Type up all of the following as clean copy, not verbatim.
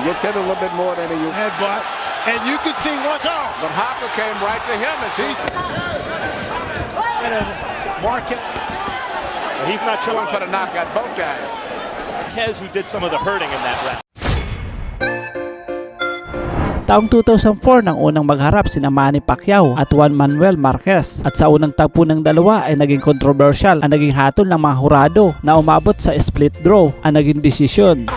He gets hit a little bit more than he used. Headbutt, and you can see what's on. But Hopper came right to him and Marquez. He's not going for the knockout, both guys. Marquez, who did some of the hurting in that round. Taong 2004 nang unang magharap sina Manny Pacquiao at Juan Manuel Marquez, at sa unang tagpo ng dalawa ay naging controversial ang naging hatol ng mga hurado na umabot sa split draw ang naging desisyon.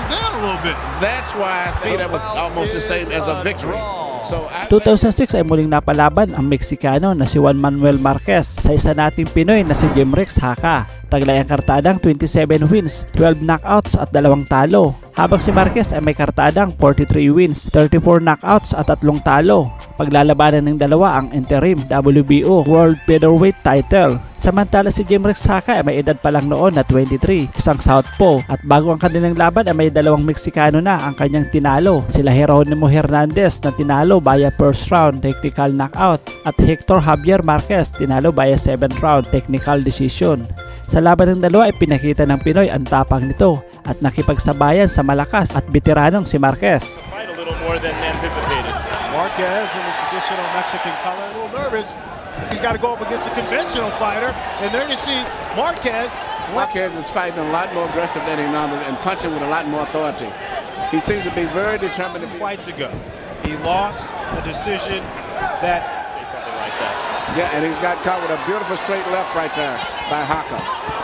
That's why I think that was almost the same as a victory. So 2006 ay muling napalaban ang Meksikano na si Juan Manuel Marquez sa isa nating Pinoy na si Jimrex Haka. Taglay ang kartadang 27 wins, 12 knockouts at 2 talo. Habang si Marquez ay may kartadang 43 wins, 34 knockouts at 3 talo. Paglalabanan ng dalawa ang interim WBO World Featherweight title. Samantala si Jimrex Haka ay may edad pa lang noon na 23, isang southpaw, at bago ang kanilang laban ay may 2 Meksikano na ang kanyang tinalo. Sila Jeronimo Hernandez na tinalo via first round technical knockout at Hector Javier Marquez tinalo via 7th round technical decision. Sa laban ng dalawa ay pinakita ng Pinoy ang tapang nito at nakipagsabayan sa malakas at veteranong si Marquez. Marquez in the traditional Mexican color, a little nervous. He's got to go up against a conventional fighter, and there you see Marquez. Marquez is fighting a lot more aggressive than he normally and punching with a lot more authority. He seems to be very determined. Fights ago, he lost a decision that. Say something like that. Yeah, and he's got caught with a beautiful straight left right there by Haka.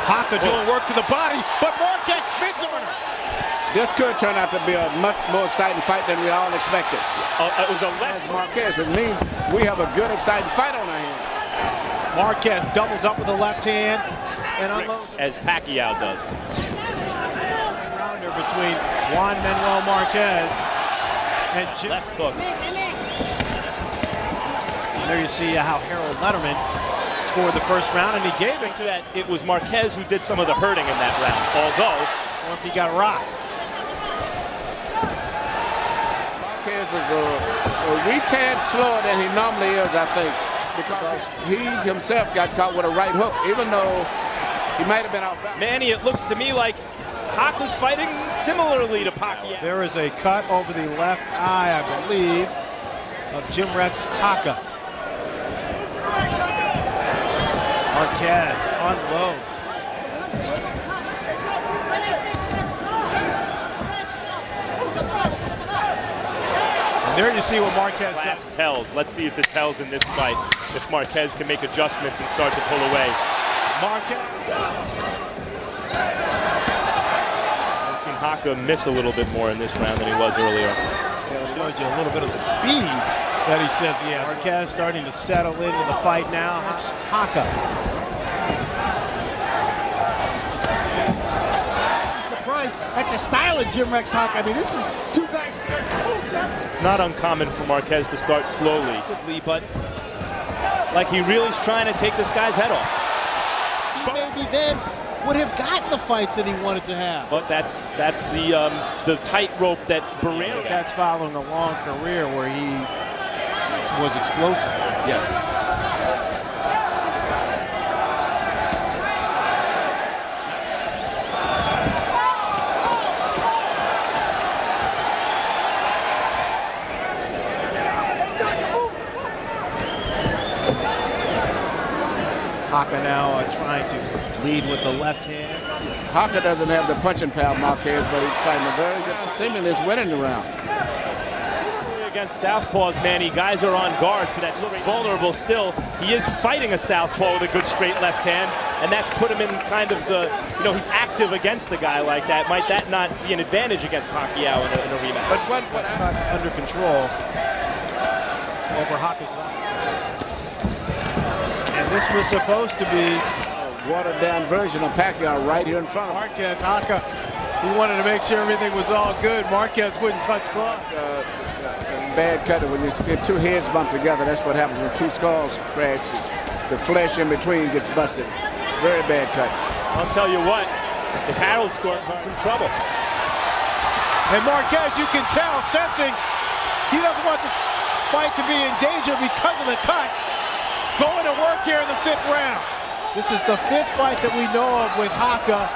Haka doing work to the body, but Marquez spins him. This could turn out to be a much more exciting fight than we all expected. It was a left Marquez. It means we have a good, exciting fight on our hands. Marquez doubles up with the left hand and unloads as Pacquiao does. Rounder between Juan Manuel Marquez and Jim. Left hook. And there you see how Harold Letterman scored the first round, and he gave it to that. It was Marquez who did some of the hurting in that round, although, or if he got rocked. Marquez is a wee tad slower than he normally is, I think, because he himself got caught with a right hook, even though he might have been out back. Manny, it looks to me like Haka's fighting similarly to Pacquiao. There is a cut over the left eye, I believe, of Jimrex Haka. Marquez unloads. And there you see what Marquez does. Tells. Let's see if it tells in this fight. If Marquez can make adjustments and start to pull away. Marquez. I've seen Haka miss a little bit more in this round than he was earlier. Showed you a little bit of the speed that he says he has. Marquez starting to settle into the fight now. Haka. Surprised at the style of Jimrex Haka. I mean, this is two guys. It's not uncommon for Marquez to start slowly, but like he really's trying to take this guy's head off. He maybe then would have gotten the fights that he wanted to have. But that's the tightrope that Barrera. That's following a long career where he was explosive. Yes. Haka now trying to lead with the left hand. Haka doesn't have the punching power Marquez, but he's fighting a very good. Seemingly is winning the round. Against southpaws, Manny, guys are on guard for that. Looks vulnerable still. He is fighting a southpaw with a good straight left hand, and that's put him in kind of the, he's active against a guy like that. Might that not be an advantage against Pacquiao in a rematch? But what under control over Haka's left. And this was supposed to be a watered-down version of Pacquiao right here in front of Marquez. Haka, he wanted to make sure everything was all good. Marquez wouldn't touch gloves. Bad cut. When you see two heads bump together, that's what happens when two skulls crash. The flesh in between gets busted. Very bad cut. I'll tell you what, if Harold scores, he's in some trouble. And Marquez, you can tell, sensing he doesn't want the fight to be in danger because of the cut. Going to work here in the 5th round. This is the 5th fight that we know of with Haka,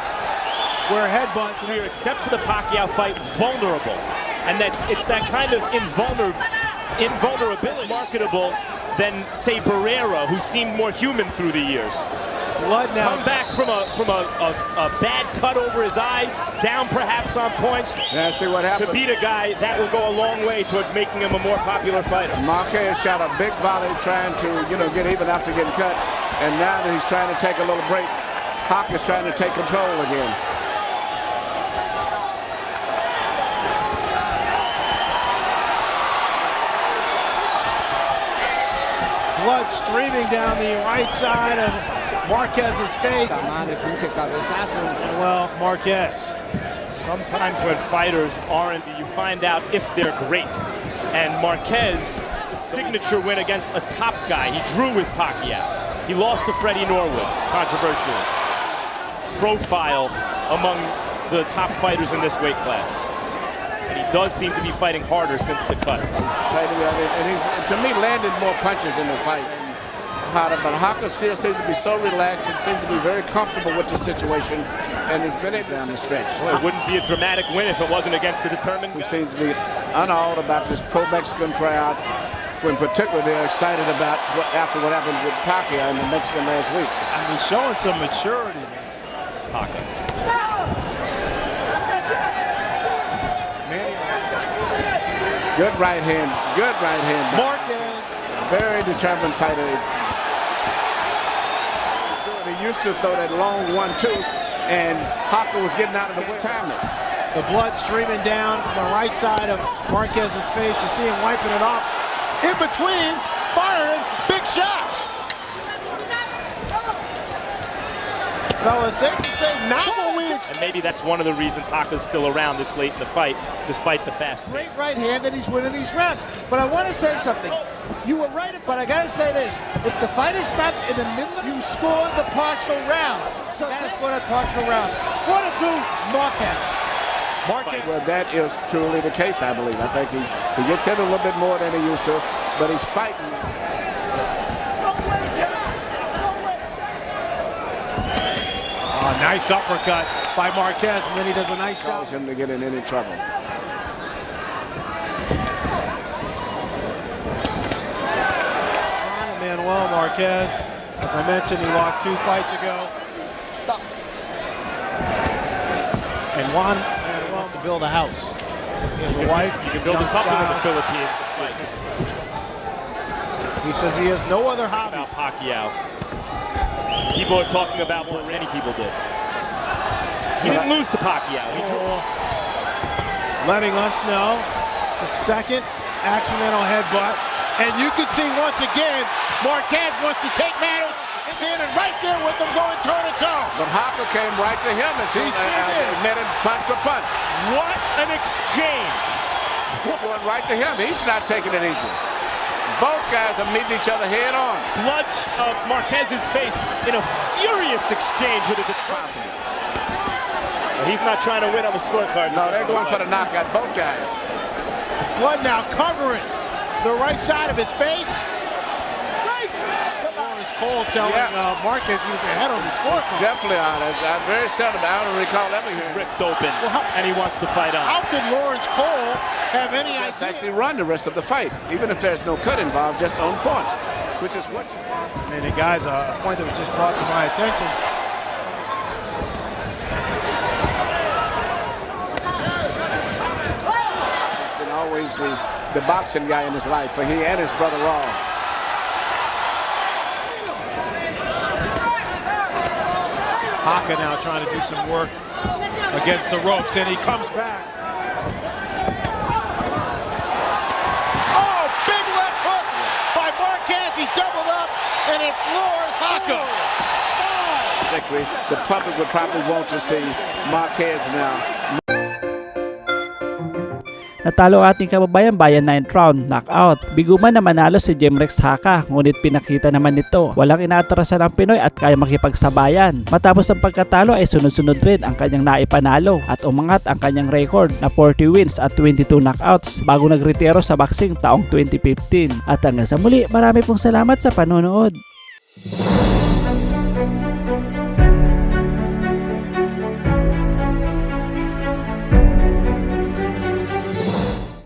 where headbutts. Except for the Pacquiao fight, vulnerable. And it's that kind of invulnerability marketable than, say, Barrera, who seemed more human through the years. Blood now. Come back from a bad cut over his eye, down perhaps on points. Yeah, see what happened. To beat a guy, that will go a long way towards making him a more popular fighter. Marquez shot a big volley trying to, get even after getting cut. And now that he's trying to take a little break, Hawk is trying to take control again. Blood streaming down the right side of Marquez's face. Well, Marquez. Sometimes when fighters aren't, you find out if they're great. And Marquez, the signature win against a top guy. He drew with Pacquiao. He lost to Freddie Norwood, controversially. Profile among the top fighters in this weight class. And he does seem to be fighting harder since the cut. And he's, to me, landed more punches in the fight. But Haka still seems to be so relaxed and seems to be very comfortable with the situation, and has been able down the stretch. Well, it wouldn't be a dramatic win if it wasn't against a determined guy. He seems to be unawed about this pro-Mexican crowd, when particularly they're excited about after what happened with Pacquiao in the Mexican last week. I mean, showing some maturity, man. Hawkins. Good right hand. Good right hand. Marquez. Very determined fighter. He used to throw that long 1-2, and Haka was getting out of the way. Timing. The blood streaming down the right side of Marquez's face. You see him wiping it off. In between, firing big shots. Fellas, safe to say, not what we expect. And maybe that's one of the reasons Haka's still around this late in the fight, despite the fast pace. Great right hand, and he's winning these rounds. But I want to say something. You were right, but I got to say this. If the fight is stopped in the middle, you score the partial round. So that is score that partial round. 4-2, Marquez. Marquez. Well, that is truly the case, I believe. I think he gets hit a little bit more than he used to, but he's fighting. Nice uppercut by Marquez, and then he does a nice job. Cause him to get in any trouble. Manuel Marquez, as I mentioned, he lost 2 fights ago. And Juan wants to build a house. He has a wife. You can build a couple in the Philippines. He says he has no other hobby. About Pacquiao. People are talking about what many people did. He didn't lose to Pacquiao. He drew. Letting us know it's a second accidental headbutt. And you can see once again, Marquez wants to take matters. He's standing right there with him going toe-to-toe. But Haka came right to him and admitted punch for punch. What an exchange! He's going right to him. He's not taking it easy. Both guys are meeting each other head on. Blood Marquez's face in a furious exchange with a determined. He's not trying to win on the scorecard. No, they're going for the knockout, both guys. Blood now covering the right side of his face. Lawrence Cole telling Marquez he was ahead on the scorecard. Definitely on it. I very seldom, I don't recall ever He's ripped open, and he wants to fight on. How could Lawrence Cole have any idea? Actually run the rest of the fight, even if there's no cut involved, just on points, which is what you find. And guys, a point that was just brought to my attention. He's been always the boxing guy in his life, for he and his brother Raw. Haka now trying to do some work against the ropes, and he comes back. Oh, big left hook by Marquez. He doubled up, and it floors Haka. Victory. The public would probably want to see Marquez now. Natalo ating kababayan bayan 9th round, knockout. Bigo man na manalo si Jemrex Haka, ngunit pinakita naman nito walang inaatrasan ng Pinoy at kaya makipagsabayan. Matapos ang pagkatalo ay sunod-sunod rin ang kanyang naipanalo at umangat ang kanyang record na 40 wins at 22 knockouts bago nagretiro sa boxing taong 2015. At hanggang sa muli, marami pong salamat sa panonood.